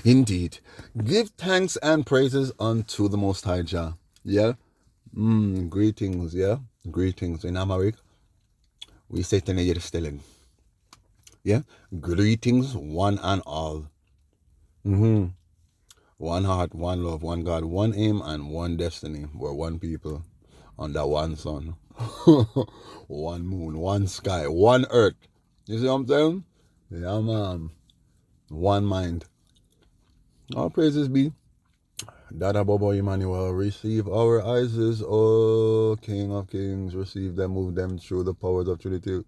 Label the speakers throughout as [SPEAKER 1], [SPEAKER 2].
[SPEAKER 1] Indeed. Give thanks and praises unto the Most High Jah. Yeah? Greetings, yeah? Greetings. In Amharic, we say Tenayir Stelling. Yeah? Greetings, one and all. One heart, one love, one God, one aim, and one destiny. We're one people under one sun. One moon, one sky, one earth. You see what I'm saying? Yeah, man. One mind. All praises be. Dada Bobo Emmanuel, receive our Isis, O King of Kings, receive them, move them through the powers of Trinity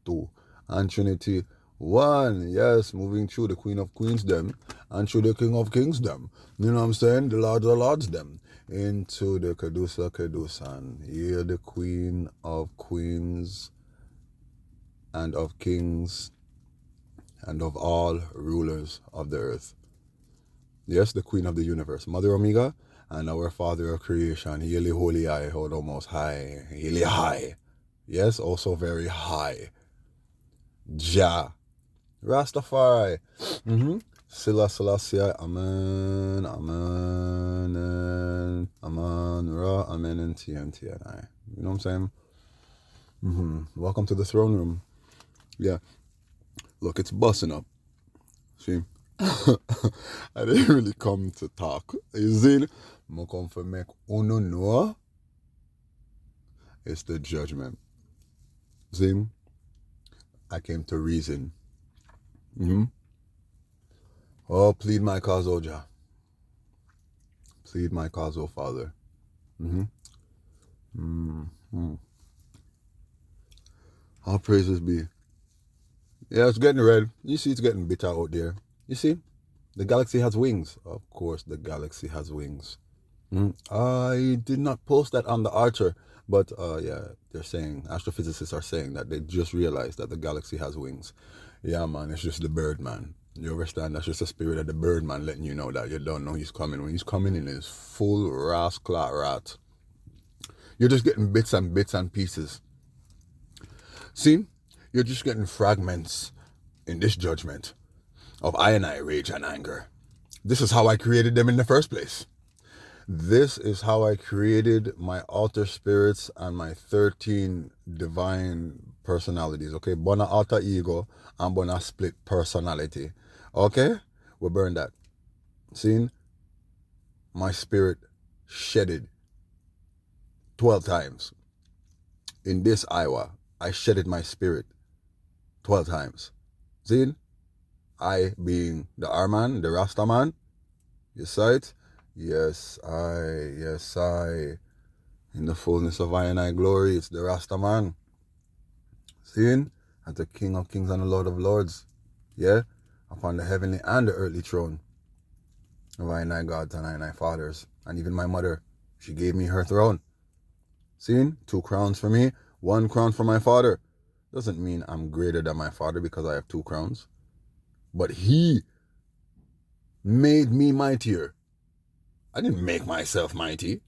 [SPEAKER 1] 2 and Trinity 1. Yes, moving through the Queen of Queens them and through the King of Kings them. You know what I'm saying? The Lords of Lords them. Into the Kedusa Kedusan. Here the Queen of Queens and of Kings and of all rulers of the earth. Yes, the Queen of the universe, Mother Omega, and our Father of creation, Haile Holy I, hold almost high, Haile high. Yes, also very high. Jah, Rastafari. Silla Selassie, Amen, Amen, and Amen, Ra, Amen, and TNT and I. You know what I'm saying? Welcome to the throne room. Yeah. Look, it's busting up. See? I didn't really come to talk. You see? I come to make uno know it's the judgment. See? I came to reason. Oh, plead my cause, O Jah. Plead my cause, O Father. All praises be. Yeah, it's getting red. You see, it's getting bitter out there. You see? The galaxy has wings. Of course, the galaxy has wings. I did not post that on the Archer, but yeah, they're saying, astrophysicists are saying that they just realized that the galaxy has wings. Yeah, man, it's just the bird, man. You understand? That's just the spirit of the bird, man, letting you know that you don't know he's coming. When he's coming in his full rascal rat, you're just getting bits and pieces. See? You're just getting fragments in this judgment of I and I, rage and anger. This is how I created them in the first place. This is how I created my alter spirits and my 13 divine personalities. Okay, bona alter ego and bona split personality. Okay, we burn that. See, my spirit shedded 12 times. In this Iowa, I shedded my spirit 12 times. See, I being the Arman, the Rastaman. You saw it? Yes, I. In the fullness of I and I glory, it's the Rastaman. Seeing? At the King of Kings and the Lord of Lords. Yeah? Upon the heavenly and the earthly throne of I and I gods and I and I fathers. And even my mother, she gave me her throne. Seeing? 2 crowns for me, 1 crown for my father. Doesn't mean I'm greater than my father because I have 2 crowns. But he made me mightier. I didn't make myself mighty.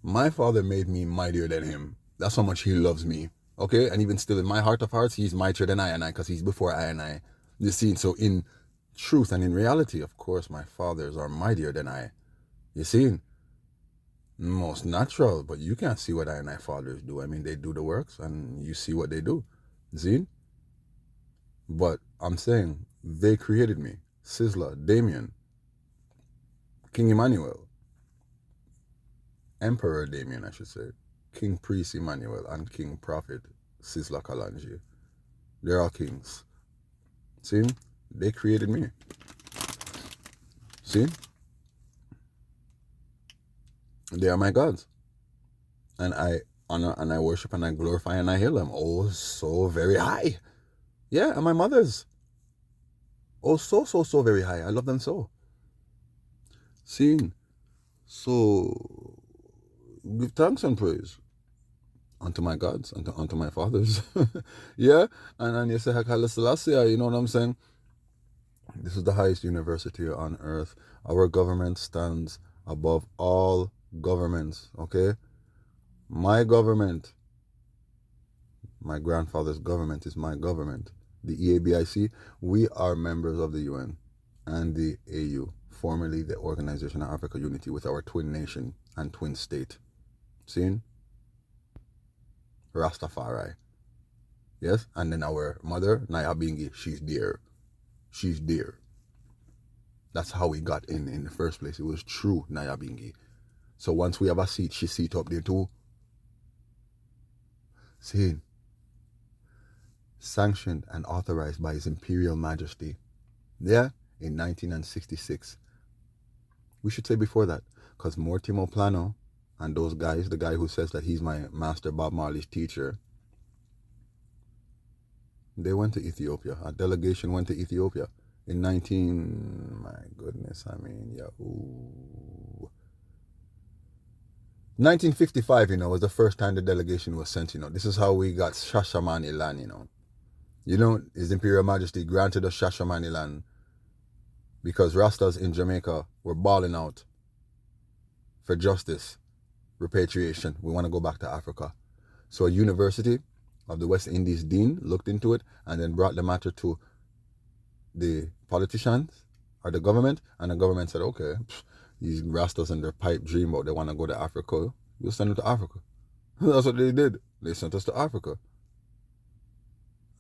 [SPEAKER 1] My father made me mightier than him. That's how much he loves me. Okay? And even still, in my heart of hearts, he's mightier than I and I because he's before I and I. You see? So in truth and in reality, of course, my fathers are mightier than I. You see? Most natural, but you can't see what I and I fathers do. I mean, they do the works and you see what they do. See? But I'm saying, they created me. Sizzler, Damien, King Emmanuel, Emperor Damien, I should say, King Priest Emmanuel, and King Prophet Sizzler Kalanji. They're all kings. See? They created me. See? They are my gods. And I honor and I worship and I glorify and I hail them. Oh, so very high. Yeah, and my mothers. Oh, so very high. I love them so. See? So, give thanks and praise unto my gods, unto my fathers. Yeah? And you say, Haile Selassie, you know what I'm saying? This is the highest university on earth. Our government stands above all governments, okay? My government, my grandfather's government is my government. The EABIC, we are members of the UN and the AU, formerly the Organization of Africa Unity, with our twin nation and twin state. Seeing? Rastafari. Yes? And then our mother, Nyabingi, she's there. She's there. That's how we got in the first place. It was true Nyabingi. So once we have a seat, she seat up there too. Seeing? Sanctioned and authorized by His Imperial Majesty. Yeah? In 1966. We should say before that. Because Mortimer Plano and those guys, the guy who says that he's my master Bob Marley's teacher, they went to Ethiopia. A delegation went to Ethiopia in my goodness, I mean, yeah, 1955, was the first time the delegation was sent, This is how we got Shashamani land, His Imperial Majesty granted us Shashamani land because Rastas in Jamaica were balling out for justice, repatriation. We want to go back to Africa. So a university of the West Indies dean looked into it and then brought the matter to the politicians or the government, and the government said, okay, these Rastas and their pipe dream about they want to go to Africa, we'll send them to Africa. That's what they did. They sent us to Africa.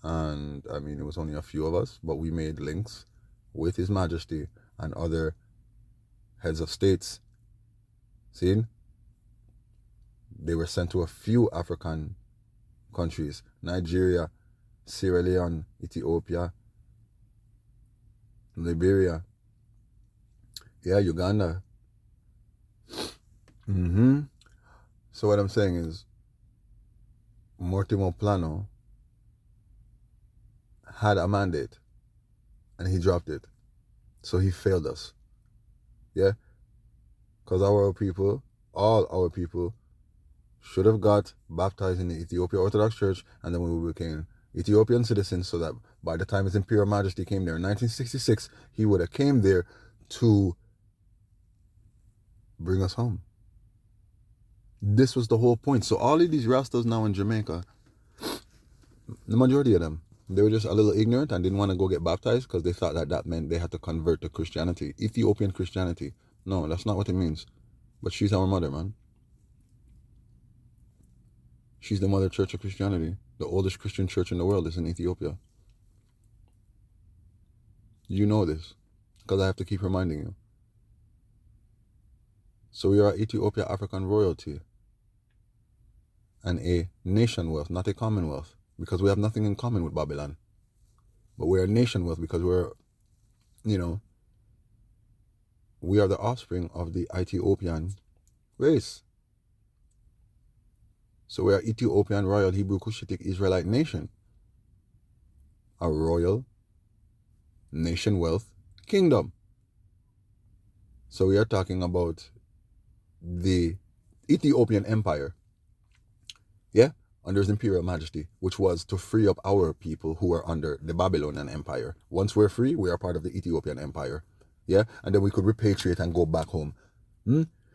[SPEAKER 1] And I mean, it was only a few of us, but we made links with His Majesty and other heads of states. See? They were sent to a few African countries: Nigeria, Sierra Leone, Ethiopia, Liberia, Uganda. So what I'm saying is, Mortimer Plano had a mandate and he dropped it. So he failed us. Yeah? Because all our people should have got baptized in the Ethiopian Orthodox Church, and then we became Ethiopian citizens, so that by the time His Imperial Majesty came there in 1966, he would have came there to bring us home. This was the whole point. So all of these Rastas now in Jamaica, the majority of them, they were just a little ignorant and didn't want to go get baptized because they thought that meant they had to convert to Christianity, Ethiopian Christianity. No, that's not what it means. But she's our mother, man. She's the mother church of Christianity. The oldest Christian church in the world is in Ethiopia. You know this, because I have to keep reminding you. So we are Ethiopia African royalty and a nation wealth, not a commonwealth, because we have nothing in common with Babylon. But we're a nation wealth because we are the offspring of the Ethiopian race. So we are Ethiopian Royal Hebrew Cushitic Israelite nation. A royal nation wealth kingdom. So we are talking about the Ethiopian Empire. Yeah? Under His Imperial Majesty, which was to free up our people who were under the Babylonian Empire. Once we're free, we are part of the Ethiopian Empire. Yeah? And then we could repatriate and go back home.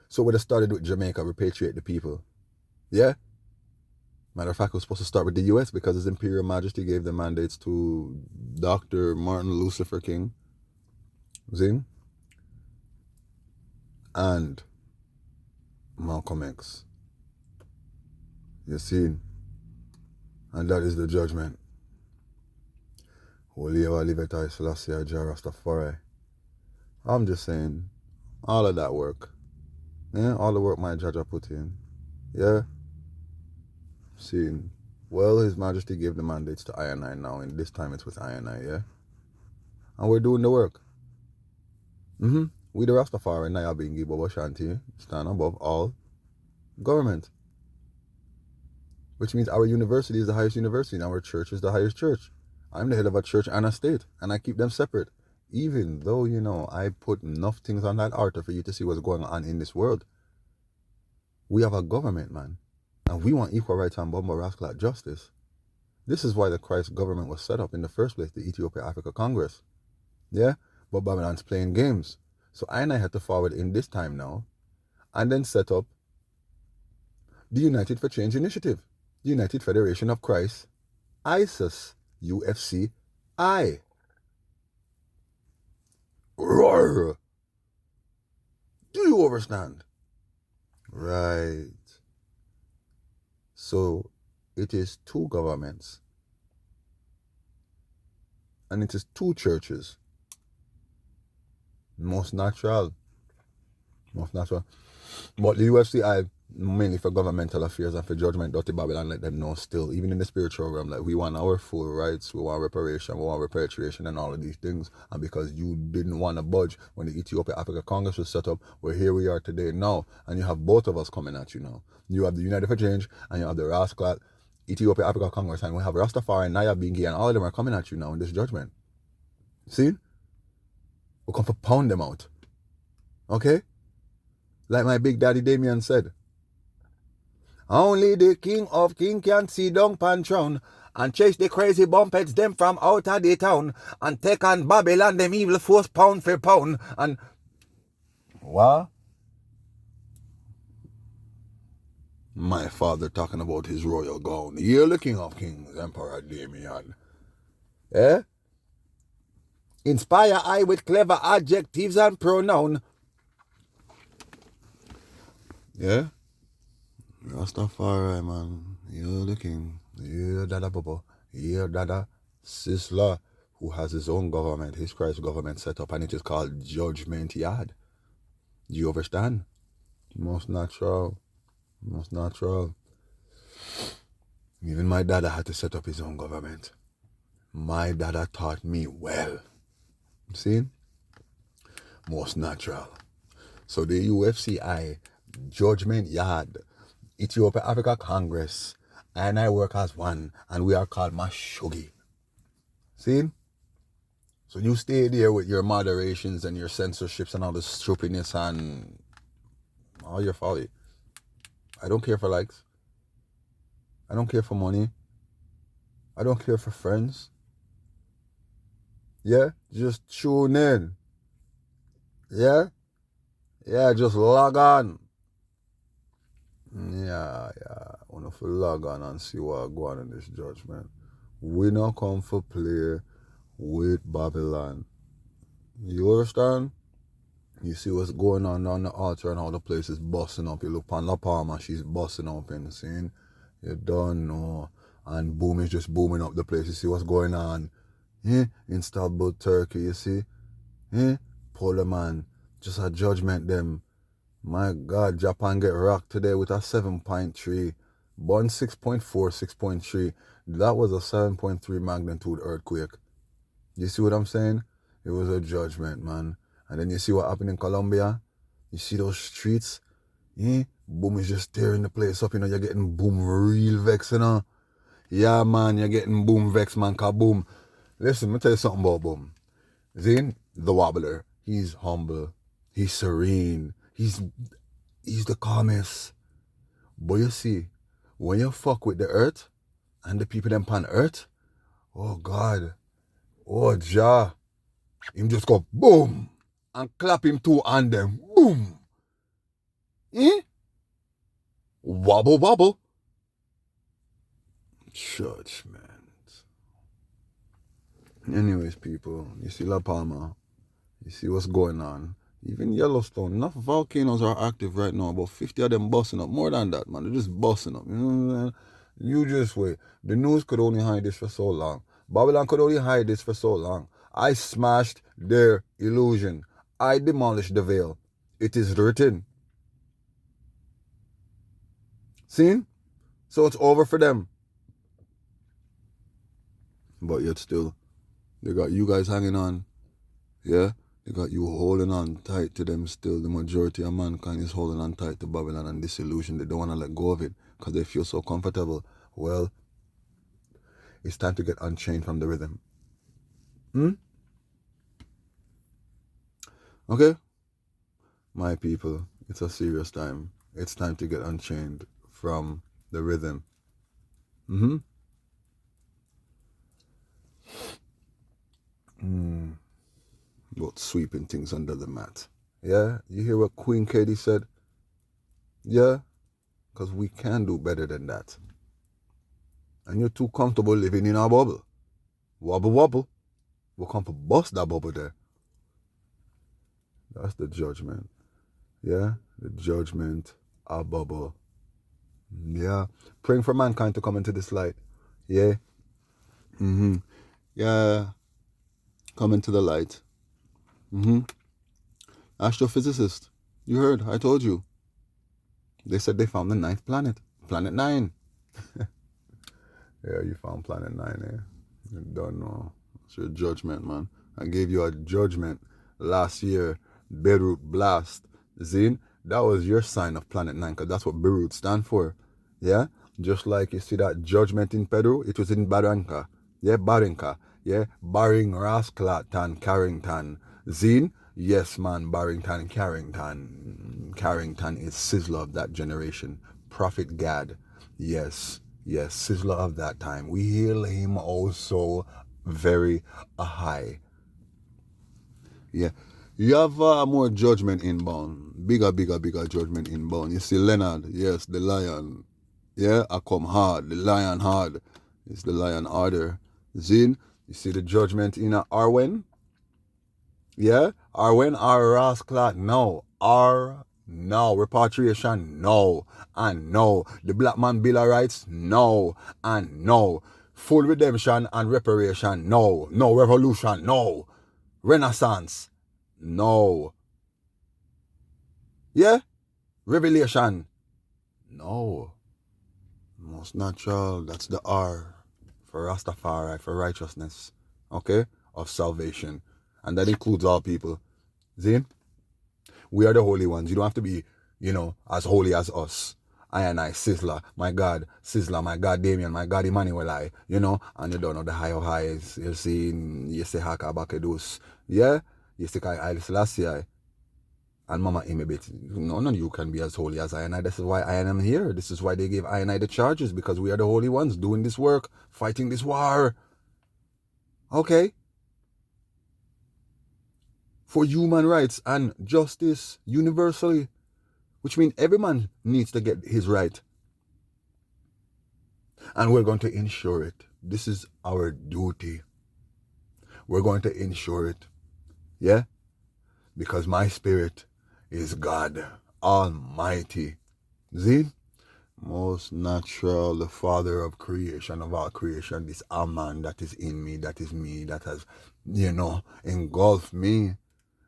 [SPEAKER 1] So we started with Jamaica, repatriate the people. Yeah? Matter of fact, it was supposed to start with the US because His Imperial Majesty gave the mandates to Dr. Martin Lucifer King. See? And Malcolm X. You see? And that is the judgment. I'm just saying, all of that work, all the work my judge put in, seeing, well, His Majesty gave the mandates to I and I now, and this time it's with I and I, and we're doing the work. We the Rastafari, Nyabingi, Bobo Shanti, stand above all government. Which means our university is the highest university and our church is the highest church. I'm the head of a church and a state, and I keep them separate. Even though, I put enough things on that altar for you to see what's going on in this world. We have a government, man. And we want equal rights and bomba rascal justice. This is why the Christ government was set up in the first place, the Ethiopia Africa Congress. Yeah? But Babylon's playing games. So I had to forward in this time now, and then set up the United for Change Initiative. The United Federation of Christ, ISIS, UFC, I. Roar! You understand? Right. So it is two governments. And it is two churches. Most natural. Most natural. But the UFCI, mainly for governmental affairs and for judgment, Dirty Babylon, let them know still, even in the spiritual realm, like we want our full rights, we want reparation, we want repatriation and all of these things. And because you didn't want to budge when the Ethiopia Africa Congress was set up, well, here we are today now. And you have both of us coming at you now. You have the United for Change and you have the Rascal Ethiopia Africa Congress, and we have Rastafari, Naya Bingi, and all of them are coming at you now in this judgment. See? We'll come for pound them out. Okay? Like my big daddy Damien said, only the king of king can see down pan throne and chase the crazy bumpets them from out of the town and take on Babylon them evil force pound for pound and what? My father talking about his royal gown. You're the king of kings, Emperor Damien. Eh? Inspire I with clever adjectives and pronoun. Yeah? Rastafari, man. You're the king. You're Dada Bobo. You're Dada Sisla, who has his own government, his Christ government set up, and it is called Judgment Yard. Do you understand? Most natural. Most natural. Even my dada had to set up his own government. My dada taught me well. See? Most natural. So the UFCI, Judgment Yard, Ethiopia Africa Congress, and I work as one, and we are called Mashugi. See? So you stay there with your moderations and your censorships and all the stupidness and all your folly. I don't care for likes. I don't care for money. I don't care for friends. Yeah? Just tune in. Yeah? Yeah, just log on. Yeah. I want to log on and see what go on in this judgment. We not come for play with Babylon. You understand? You see what's going on the altar and how the place is busting up. You look on La Palma, she's busting up in the scene. You don't know. And boom is just booming up the place. You see what's going on. In Istanbul, Turkey, you see? Polar man. Just a judgment them. My God, Japan get rocked today with a 7.3. Born 6.4, 6.3. That was a 7.3 magnitude earthquake. You see what I'm saying? It was a judgment, man. And then you see what happened in Colombia? You see those streets? Boom is just tearing the place up, you're getting boom real vex, Yeah, man, you're getting boom vex, man, kaboom. Listen, let me tell you something about boom. Zane, the wobbler, he's humble, he's serene, he's the calmest. But you see, when you fuck with the earth and the people them pan earth, oh God, oh Jah, him just go boom and clap him two and them boom. Wobble wobble. Judgment. Anyways, people, you see La Palma, you see what's going on. Even Yellowstone, enough volcanoes are active right now. About 50 of them busting up. More than that, man. They're just busting up. You know what I'm saying? You just wait. The news could only hide this for so long. Babylon could only hide this for so long. I smashed their illusion. I demolished the veil. It is written. See? So it's over for them. But yet still, they got you guys hanging on. Yeah? They got you holding on tight to them still. The majority of mankind is holding on tight to Babylon and this illusion. They don't want to let go of it because they feel so comfortable. Well, it's time to get unchained from the rhythm. Okay? My people, it's a serious time. It's time to get unchained from the rhythm. About sweeping things under the mat. Yeah? You hear what Queen Katie said? Yeah? Because we can do better than that. And you're too comfortable living in our bubble. Wobble wobble. We'll come for bust that bubble there. That's the judgment. Yeah, the judgment, a bubble. Yeah, praying for mankind to come into this light. Yeah, yeah, come into the light. Astrophysicist, you heard? I told you. They said they found the ninth planet, Planet Nine. Yeah, you found Planet Nine. Eh? You don't know. It's your judgment, man. I gave you a judgment last year. Beirut Blast. Zine, that was your sign of Planet Nine, because that's what Beirut stand for. Yeah? Just like you see that judgment in Peru, it was in Barranca. Yeah, Barranca. Yeah, Barring Rasclatan Carrington. Zine, yes, man, Barrington Carrington. Carrington is Sizzler of that generation. Prophet Gad. Yes, yes, Sizzler of that time. We hail him also very high. Yeah. You have more judgment inbound. Bigger judgment inbound. You see Leonard, yes, the lion. Yeah, I come hard. The lion hard. It's the lion harder. Zin, you see the judgment in Arwen? Yeah? Arwen, R Rasclat, no. R, no. Repatriation, no. And no. The Black Man Bill of Rights, no. And no. Full redemption and reparation, no. No revolution, no. Renaissance, no. Yeah? Revelation, no. Most natural, that's the R for Rastafari, for righteousness, okay? Of salvation. And that includes all people. See? We are the holy ones. You don't have to be, as holy as us. I, Sizzler, my God, Sizzler, my God, Damien, my God, Emmanuel, and you don't know the high of highs. You see, you say Haka Bakedus, yeah? You say Kai Selassie, and Mama Imebit. None of you can be as holy as I and I. This is why I am here. This is why they gave I and I the charges, because we are the holy ones doing this work, fighting this war. Okay? For human rights and justice universally, which means every man needs to get his right. And we're going to ensure it. This is our duty. We're going to ensure it. Yeah? Because my spirit is God Almighty. See? Most natural, the father of creation, of all creation, this Aman that is in me, that is me, that has, engulfed me.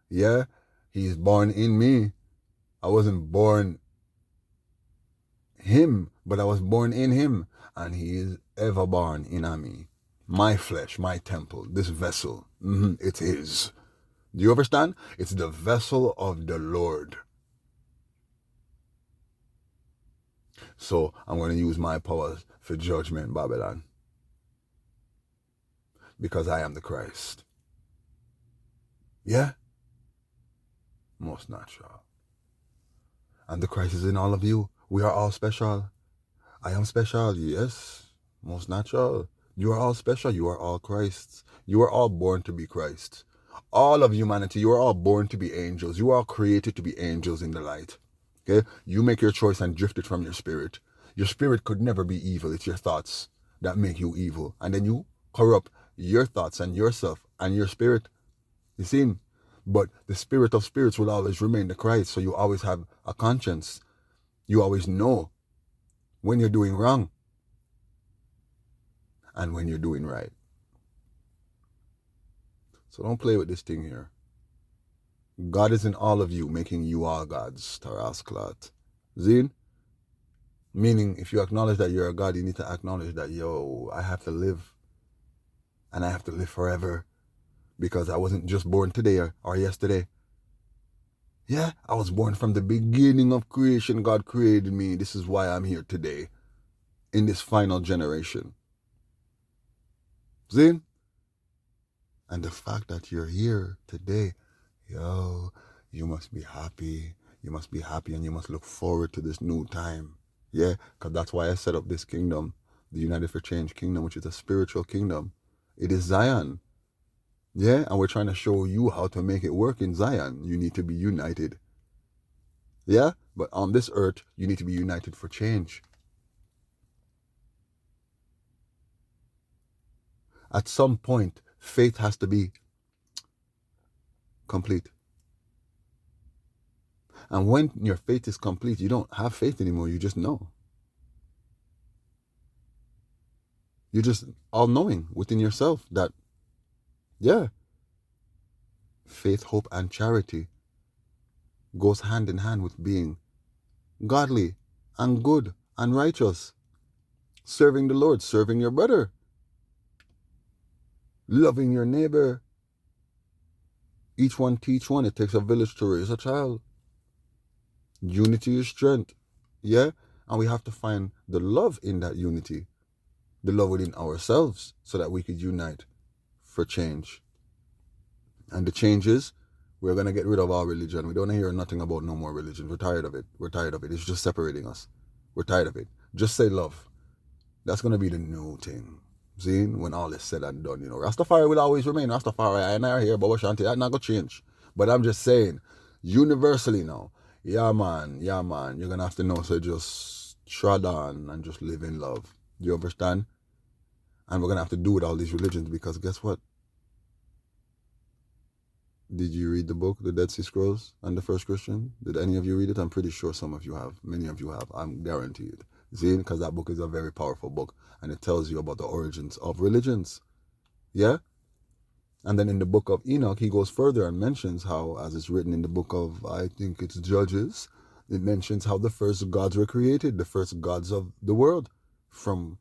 [SPEAKER 1] Yeah? He's born in me. I wasn't born him, but I was born in him. And he is ever born in me. My flesh, my temple, this vessel, it is. Do you understand? It's the vessel of the Lord. So I'm going to use my powers for judgment, Babylon, because I am the Christ. Yeah? Most natural. And the Christ is in all of you. We are all special. I am special, yes. Most natural. You are all special. You are all Christs. You are all born to be Christ. All of humanity, you are all born to be angels. You are all created to be angels in the light. Okay? You make your choice and drift it from your spirit. Your spirit could never be evil. It's your thoughts that make you evil. And then you corrupt your thoughts and yourself and your spirit. You see? But the spirit of spirits will always remain the Christ. So you always have a conscience. You always know when you're doing wrong and when you're doing right. So don't play with this thing here. God is in all of you, making you all gods, Tarasklat. Zin? Meaning, if you acknowledge that you're a God, you need to acknowledge that, I have to live. And I have to live forever. Because I wasn't just born today or yesterday. Yeah, I was born from the beginning of creation. God created me. This is why I'm here today. In this final generation. Zin? And the fact that you're here today, you must be happy. You must be happy and you must look forward to this new time. Yeah, because that's why I set up this kingdom, the United for Change kingdom, which is a spiritual kingdom. It is Zion. Yeah, and we're trying to show you how to make it work in Zion. You need to be united. Yeah, but on this earth, you need to be united for change. At some point, faith has to be complete. And when your faith is complete, you don't have faith anymore. You just know. You're just all knowing within yourself that, yeah, faith, hope, and charity goes hand in hand with being godly and good and righteous, serving the Lord, serving your brother, loving your neighbor. Each one teach one. It takes a village to raise a child. Unity is strength. Yeah? And we have to find the love in that unity, the love within ourselves, so that we could unite for change. And the change is, we're going to get rid of our religion. We don't want to hear nothing about no more religion. We're tired of it. We're tired of it. It's just separating us. We're tired of it. Just say love. That's going to be the new thing. See, when all is said and done, Rastafari will always remain Rastafari. I ain't here, but Shanti, that's not going to change. But I'm just saying, universally now, yeah, man, you're going to have to know, so just trod on and just live in love. Do you understand? And we're going to have to do with all these religions, because guess what? Did you read the book, The Dead Sea Scrolls and the First Christian? Did any of you read it? I'm pretty sure some of you have. Many of you have. I'm guaranteed. See, because that book is a very powerful book, and it tells you about the origins of religions. Yeah? And then in the book of Enoch, he goes further and mentions how, as it's written in the book of, I think it's Judges, it mentions how the first gods were created, the first gods of the world from,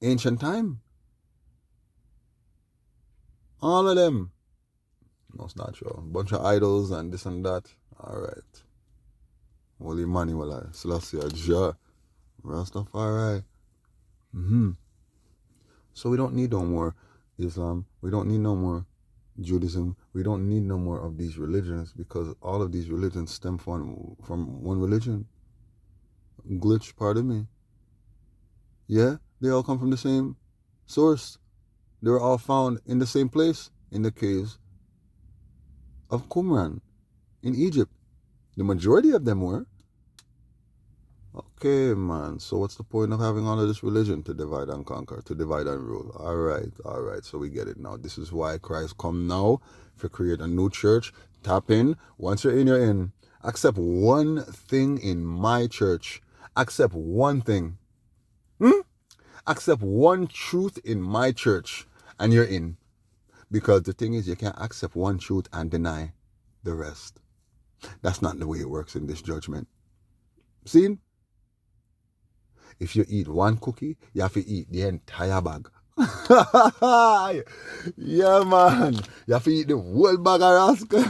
[SPEAKER 1] ancient time. All of them. No, it's not true. A bunch of idols and this and that. All right. Holy Emmanuel, Selassie, Jah, Rastafari. So we don't need no more Islam. We don't need no more Judaism. We don't need no more of these religions, because all of these religions stem from one religion. Glitch, pardon me. Yeah, they all come from the same source. They were all found in the same place, in the caves of Qumran in Egypt. The majority of them were. Okay, man. So what's the point of having all of this religion? To divide and conquer, to divide and rule. All right. So we get it now. This is why Christ come now, to create a new church. Tap in. Once you're in, you're in. Accept one thing in my church. Accept one thing. Accept one truth in my church, and you're in. Because the thing is, you can't accept one truth and deny the rest. That's not the way it works in this judgment. See? If you eat one cookie, you have to eat the entire bag. Yeah, man. You have to eat the whole bag of rascal.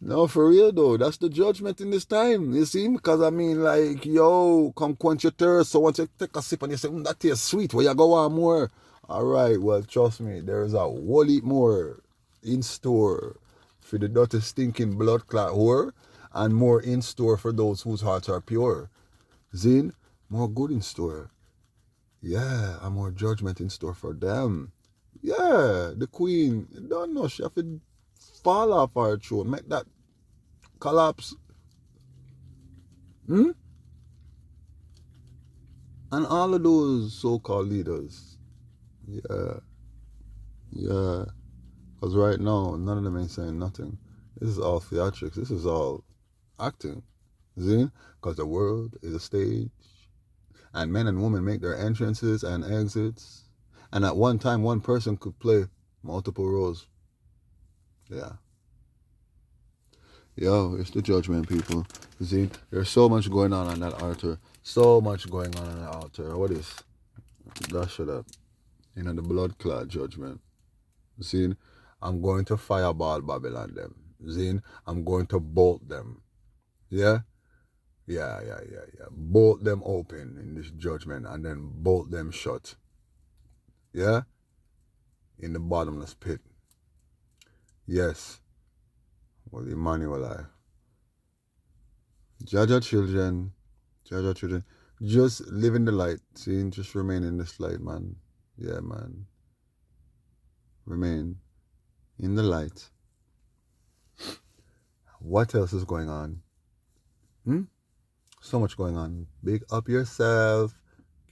[SPEAKER 1] No, for real though. That's the judgment in this time. You see? Because come quench your thirst. So once you take a sip and you say, that tastes sweet, well, you go on more. All right, well, trust me, there is a whole heap more in store for the dirty, stinking blood clot whore, and more in store for those whose hearts are pure. Zin, more good in store. Yeah, and more judgment in store for them. Yeah, the queen, don't know, she have to fall off her throne, make that collapse. And all of those so-called leaders. Yeah. Because right now, none of them ain't saying nothing. This is all theatrics. This is all acting. See? Because the world is a stage, and men and women make their entrances and exits, and at one time one person could play multiple roles. Yeah. Yo, it's the judgment, people. You see, there's so much going on that altar. So much going on that altar. What is that? Shut up. The blood clot judgment. See, I'm going to fireball Babylon them. See, I'm going to bolt them. Yeah? Yeah. Bolt them open in this judgment, and then bolt them shut. Yeah? In the bottomless pit. Yes. Well, Emmanuel, Jaja children, just live in the light. See, just remain in this light, man. Yeah, man. Remain in the light. What else is going on? So much going on. Big up yourself.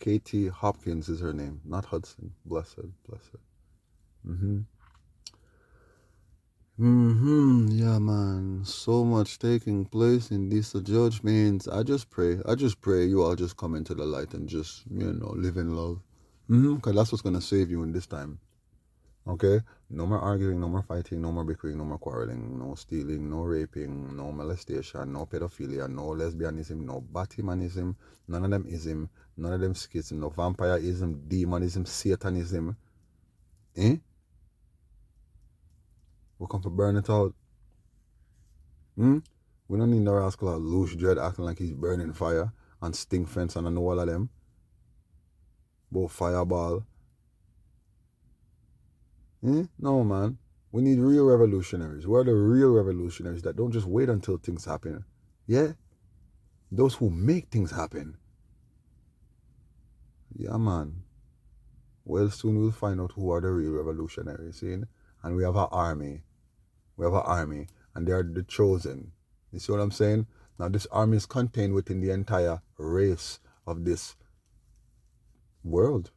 [SPEAKER 1] Katie Hopkins is her name, not Hudson. Bless her. Yeah, man. So much taking place in this judgment. I just pray you all just come into the light and just, live in love. Because that's what's going to save you in this time. Okay? No more arguing, no more fighting, no more bickering, no more quarreling, no stealing, no raping, no molestation, no pedophilia, no lesbianism, no batimanism, none of them ism, none of them schism, no vampireism, demonism, satanism. Eh? We come to burn it out. We don't need no rascal loose dread acting like he's burning fire and stink fence and I know all of them. But fireball. No, man. We need real revolutionaries. We're the real revolutionaries that don't just wait until things happen. Yeah? Those who make things happen. Yeah, man. Well, soon we'll find out who are the real revolutionaries, see? And we have an army. We have an army. And they are the chosen. You see what I'm saying? Now, this army is contained within the entire race of this world.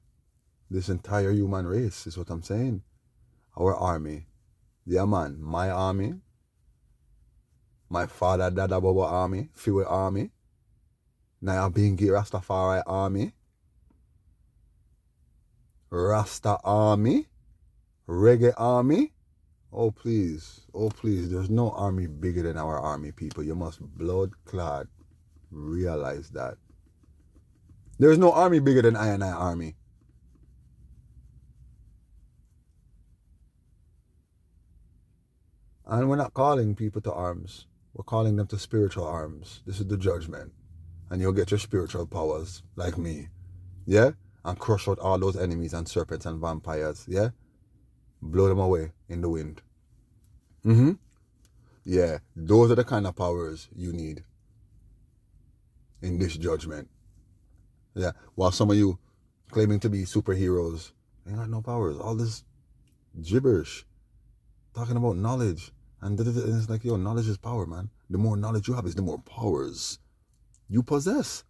[SPEAKER 1] This entire human race is what I'm saying. Our army. Yeah, man. My army. My father, Dada Baba army. Fiwe army. Naya Bingi Rastafari army. Rasta army. Reggae army. Oh, please. Oh, please. There's no army bigger than our army, people. You must blood-clad realize that. There's no army bigger than I and I army. And we're not calling people to arms. We're calling them to spiritual arms. This is the judgment. And you'll get your spiritual powers, like me. Yeah? And crush out all those enemies and serpents and vampires. Yeah? Blow them away in the wind. Yeah, those are the kind of powers you need in this judgment. Yeah, while some of you claiming to be superheroes ain't got no powers. All this gibberish, talking about knowledge. And it's like, yo, knowledge is power, man. The more knowledge you have is the more powers you possess.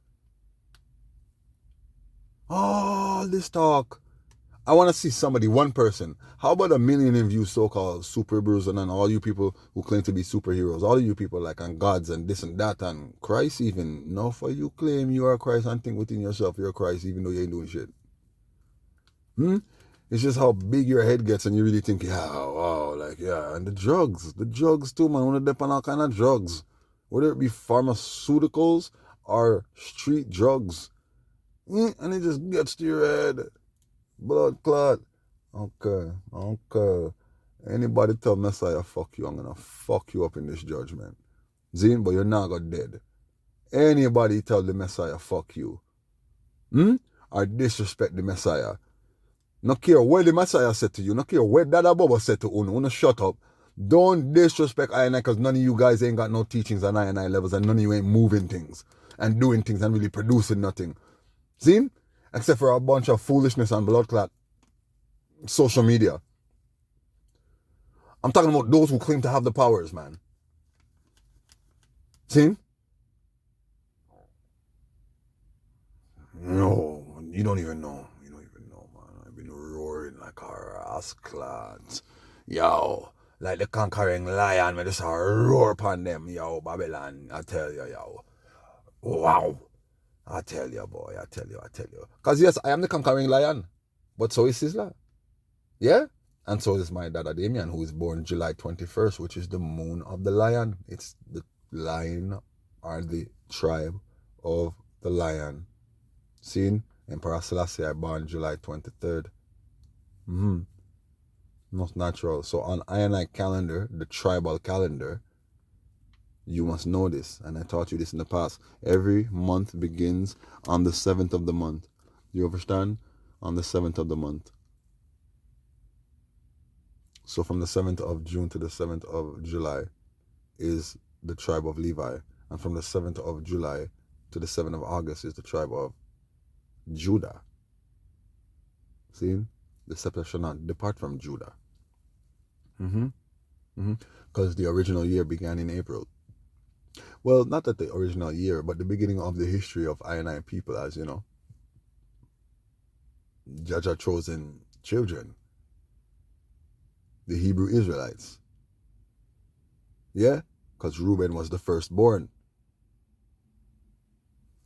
[SPEAKER 1] All this talk. I want to see somebody, one person. How about a million of you so-called super bros and all you people who claim to be superheroes? All of you people like and gods and this and that and Christ even. No, for you claim you are Christ and think within yourself you're Christ even though you ain't doing shit. It's just how big your head gets and you really think, yeah, wow, like, yeah. And the drugs too, man. I want to depend on all kind of drugs. Whether it be pharmaceuticals or street drugs. And it just gets to your head. Blood clot. Okay. Anybody tell Messiah fuck you, I'm gonna fuck you up in this judgment. Zine, but you're not gonna dead. Anybody tell the Messiah fuck you, or disrespect the Messiah. No care what the Messiah said to you, no care what Dada Baba said to Uno shut up. Don't disrespect I and I because none of you guys ain't got no teachings on I and I levels and none of you ain't moving things and doing things and really producing nothing. See? Except for a bunch of foolishness and blood clot social media. I'm talking about those who claim to have the powers, man. See? No, you don't even know. You don't even know, man. I've been roaring like a rascals. Yo, like the conquering lion, man, just a roar upon them, yo, Babylon. I tell you, yo. Wow. I tell you, boy, I tell you. Because, yes, I am the conquering lion. But so is Sizzla. Yeah? And so is my dada Damien, who is born July 21st, which is the moon of the lion. It's the lion or the tribe of the lion. Seen? Emperor Selassie, I born July 23rd. Most natural. So on I calendar, the tribal calendar, you must know this. And I taught you this in the past. Every month begins on the 7th of the month. You understand? On the 7th of the month. So from the 7th of June to the 7th of July is the tribe of Levi. And from the 7th of July to the 7th of August is the tribe of Judah. See? The scepter shall not depart from Judah. Because the original year began in April. Well, not that the original year, but the beginning of the history of I and I people, as you know. Jaja chosen children. The Hebrew Israelites. Yeah? because Reuben was the firstborn.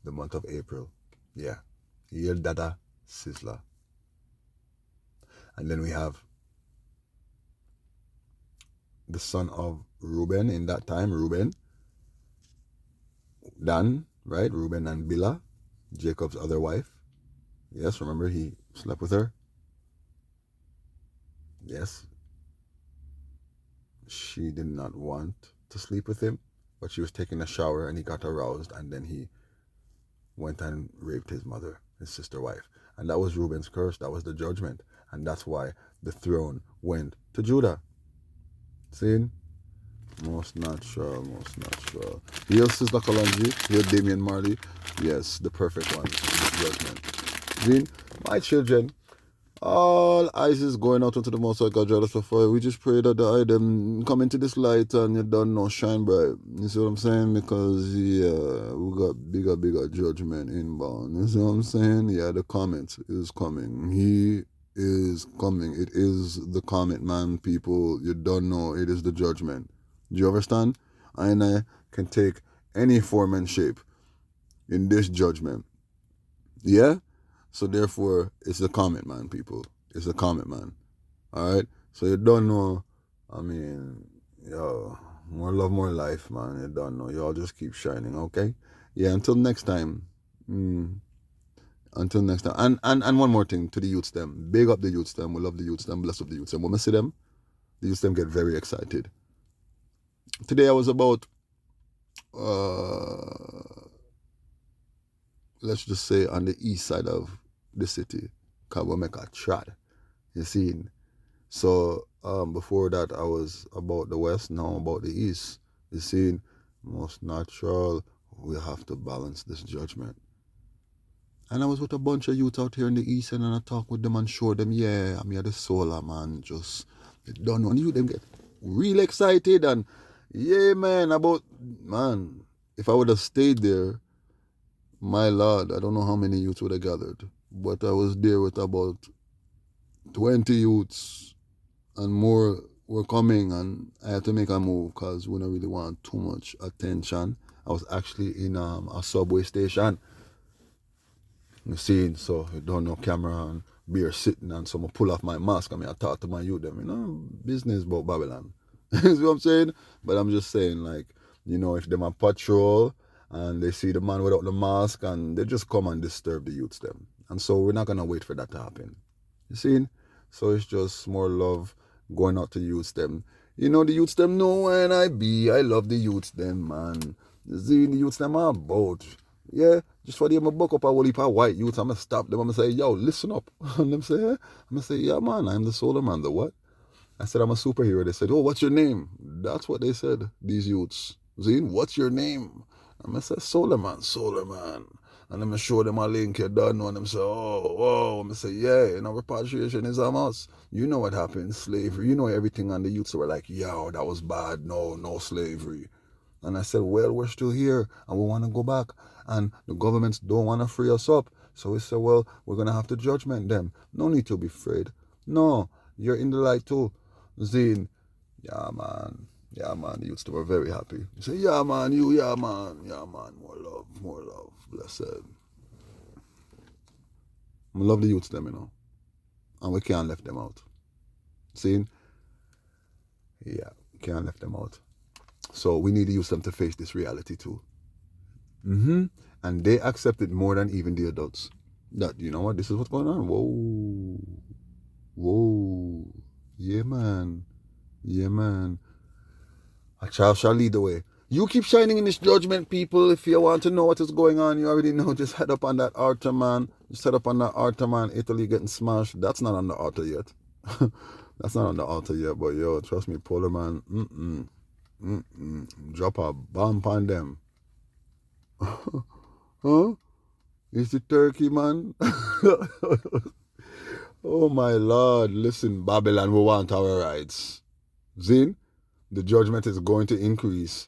[SPEAKER 1] The month of April. Yeah. Year Dada Sizzler. And then we have the son of Reuben in that time, Reuben, Dan, right? Reuben and Bilhah, Jacob's other wife. Yes, remember he slept with her? Yes. She did not want to sleep with him, but she was taking a shower and he got aroused, and then he went and raped his mother, his sister wife. And that was Reuben's curse. That was the judgment. And that's why the throne went to Judah. See? Most natural, most natural. Here's Sister Kalanji. Here, Damian Marley. Yes, the perfect one. Judgment. Green, my children, all eyes is going out into the Most High God, jealous of fire. We just pray that the item come into this light and you don't know shine bright. You see what I'm saying? Because yeah, we got bigger judgment inbound. You see what I'm saying? Yeah, the comment is coming. He is coming. It is the comment, man, people. You don't know. It is the judgment. Do you understand? I can take any form and shape in this judgment. Yeah? So therefore, it's the comment, man, people. It's the comment, man. All right? So you don't know, I mean, yo, more love, more life, man. You don't know. Y'all just keep shining, okay? Yeah, until next time. Until next time. And one more thing to the youths them. Big up the youths them. We love the youths them. Bless up the youths them. When I see them, the youths them get very excited. Today I was about, let's just say on the east side of the city. Because we make a trad. You see? So before that I was about the west, now about the east. You see? Most natural. We have to balance this judgment. And I was with a bunch of youth out here in the east, and I talk with them and show them, yeah, I'm here the Solarman, just don't know. And you them get real excited and yeah, man, about, man, if I would have stayed there, my lord, I don't know how many youths would have gathered, but I was there with about 20 youths and more were coming, and I had to make a move because we don't really want too much attention. I was actually in a subway station. You see, so you don't know camera and beer sitting, and so I pull off my mask and I talk to my youth them, business about Babylon. You see what I'm saying? But I'm just saying, like, if them on patrol and they see the man without the mask and they just come and disturb the youths them. And so we're not gonna wait for that to happen. You see? So it's just more love going out to youths them. The youths them know when I be. I love the youths them, man. See, the youths them are about. Yeah, just for them to buck up a whole heap of white youths, I'm going to stop them. I'm going to say, yo, listen up. And them say, yeah. I'm going to say, yeah, man, I'm the Solarman. The what? I said, I'm a superhero. They said, oh, what's your name? That's what they said, these youths. Zine, what's your name? I'm going to say, Solarman. And I'm going to show them a link, you don't know. And them say, oh. I'm going to say, yeah, repatriation is on us. You know what happened, slavery. You know everything. And the youths were like, yo, that was bad. No slavery. And I said, well, we're still here and we want to go back. And the governments don't want to free us up. So we said, well, we're going to have to judgment them. No need to be afraid. No, you're in the light too. Zine, yeah, man. The youths were very happy. You say, yeah, man, yeah, man. More love. Blessed. I love the youths them, and we can't left them out. See? Yeah, can't left them out. So we need to use them to face this reality too. And they accept it more than even the adults. That, you know what, this is what's going on. Whoa. Yeah, man. A child shall lead the way. You keep shining in this judgment, people. If you want to know what is going on, you already know. Just head up on that altar, man. Just head up on that altar, man. Italy getting smashed. That's not on the altar yet. That's not on the altar yet. But yo, trust me, Polar man. Drop a bomb on them. Huh? It's the turkey, man. Oh my lord. Listen, Babylon, we want our rights. Zin, the judgment is going to increase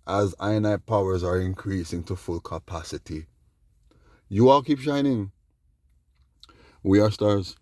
[SPEAKER 1] as ionite powers are increasing to full capacity. You all keep shining. We are stars.